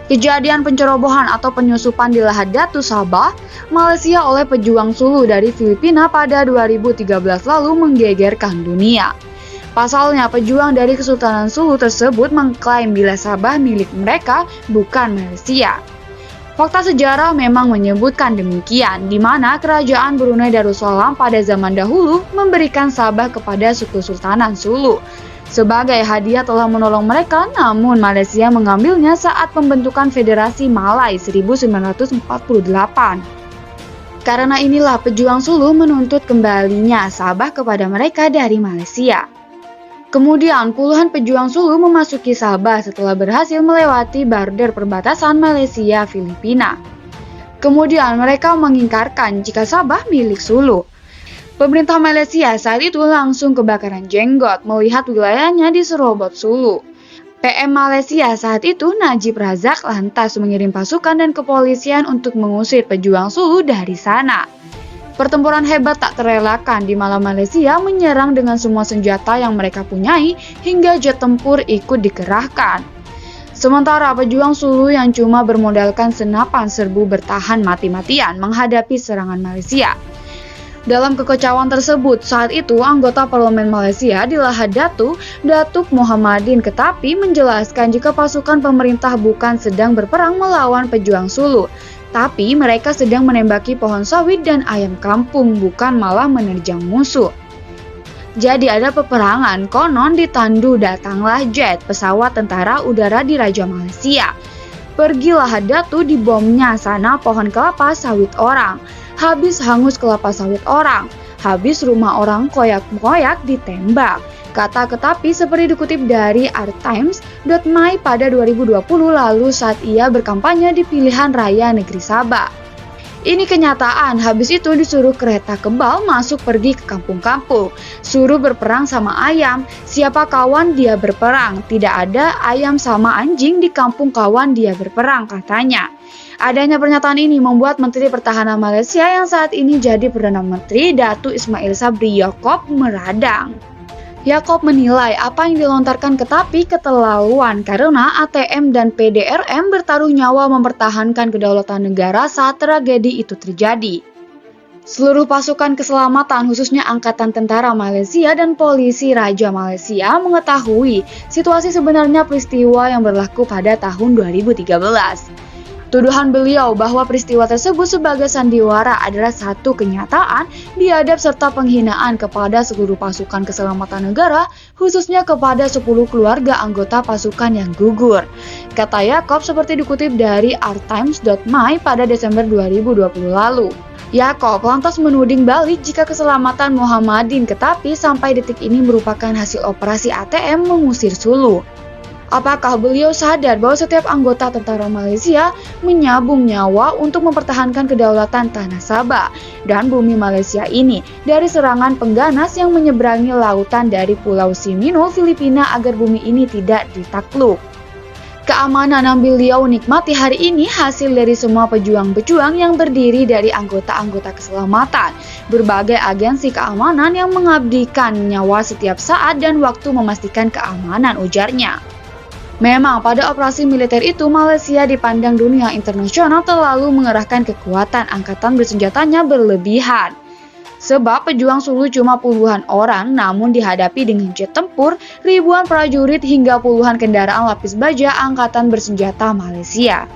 Kejadian pencerobohan atau penyusupan di Lahad-Datu, Sabah, Malaysia oleh pejuang Sulu dari Filipina pada 2013 lalu menggegerkan dunia. Pasalnya, pejuang dari Kesultanan Sulu tersebut mengklaim bila Sabah milik mereka, bukan Malaysia. Fakta sejarah memang menyebutkan demikian, di mana kerajaan Brunei Darussalam pada zaman dahulu memberikan Sabah kepada suku Sultanan Sulu. Sebagai hadiah telah menolong mereka, namun Malaysia mengambilnya saat pembentukan Federasi Malay 1948. Karena inilah pejuang Sulu menuntut kembalinya Sabah kepada mereka dari Malaysia. Kemudian puluhan pejuang Sulu memasuki Sabah setelah berhasil melewati border perbatasan Malaysia-Filipina. Kemudian mereka mengingkarkan jika Sabah milik Sulu. Pemerintah Malaysia saat itu langsung kebakaran jenggot melihat wilayahnya diserobot Sulu. PM Malaysia saat itu Najib Razak lantas mengirim pasukan dan kepolisian untuk mengusir pejuang Sulu dari sana. Pertempuran hebat tak terelakkan di mana Malaysia menyerang dengan semua senjata yang mereka punyai hingga jet tempur ikut dikerahkan. Sementara pejuang Sulu yang cuma bermodalkan senapan serbu bertahan mati-matian menghadapi serangan Malaysia. Dalam kekacauan tersebut, saat itu anggota parlemen Malaysia di Lahad-Datu, Datuk Mohammadin Ketapi menjelaskan jika pasukan pemerintah bukan sedang berperang melawan pejuang Sulu, tapi mereka sedang menembaki pohon sawit dan ayam kampung, bukan malah menerjang musuh. Jadi ada peperangan, konon ditandu datanglah jet pesawat tentara udara di Raja Malaysia. Pergi Lahad-Datu dibomnya sana pohon kelapa sawit orang. Habis hangus kelapa sawit orang, habis rumah orang koyak-koyak ditembak. Kata Ketapi seperti dikutip dari artimes.my pada 2020 lalu saat ia berkampanye di pilihan raya negeri Sabah. Ini kenyataan, habis itu disuruh kereta kebal masuk pergi ke kampung-kampung. Suruh berperang sama ayam, siapa kawan dia berperang. Tidak ada ayam sama anjing di kampung kawan dia berperang, katanya. Adanya pernyataan ini membuat Menteri Pertahanan Malaysia yang saat ini jadi Perdana Menteri, Datuk Ismail Sabri Yaakob meradang. Yaakob menilai apa yang dilontarkan Ketapi keterlaluan karena ATM dan PDRM bertaruh nyawa mempertahankan kedaulatan negara saat tragedi itu terjadi. Seluruh pasukan keselamatan khususnya Angkatan Tentara Malaysia dan Polisi Raja Malaysia mengetahui situasi sebenarnya peristiwa yang berlaku pada tahun 2013. Tuduhan beliau bahwa peristiwa tersebut sebagai sandiwara adalah satu kenyataan, biadab serta penghinaan kepada seluruh pasukan keselamatan negara, khususnya kepada 10 keluarga anggota pasukan yang gugur. Kata Yaakob seperti dikutip dari artimes.my pada Desember 2020 lalu. Yaakob lantas menuding balik jika keselamatan Mohammadin Ketapi sampai detik ini merupakan hasil operasi ATM mengusir Sulu. Apakah beliau sadar bahwa setiap anggota tentara Malaysia menyabung nyawa untuk mempertahankan kedaulatan tanah Sabah dan bumi Malaysia ini dari serangan pengganas yang menyeberangi lautan dari Pulau Siminul, Filipina agar bumi ini tidak ditakluk? Keamanan yang beliau nikmati hari ini hasil dari semua pejuang-pejuang yang terdiri dari anggota-anggota keselamatan, berbagai agensi keamanan yang mengabdikan nyawa setiap saat dan waktu memastikan keamanan, ujarnya. Memang pada operasi militer itu Malaysia dipandang dunia internasional terlalu mengerahkan kekuatan angkatan bersenjatanya berlebihan. Sebab pejuang Sulu cuma puluhan orang namun dihadapi dengan jet tempur, ribuan prajurit hingga puluhan kendaraan lapis baja angkatan bersenjata Malaysia.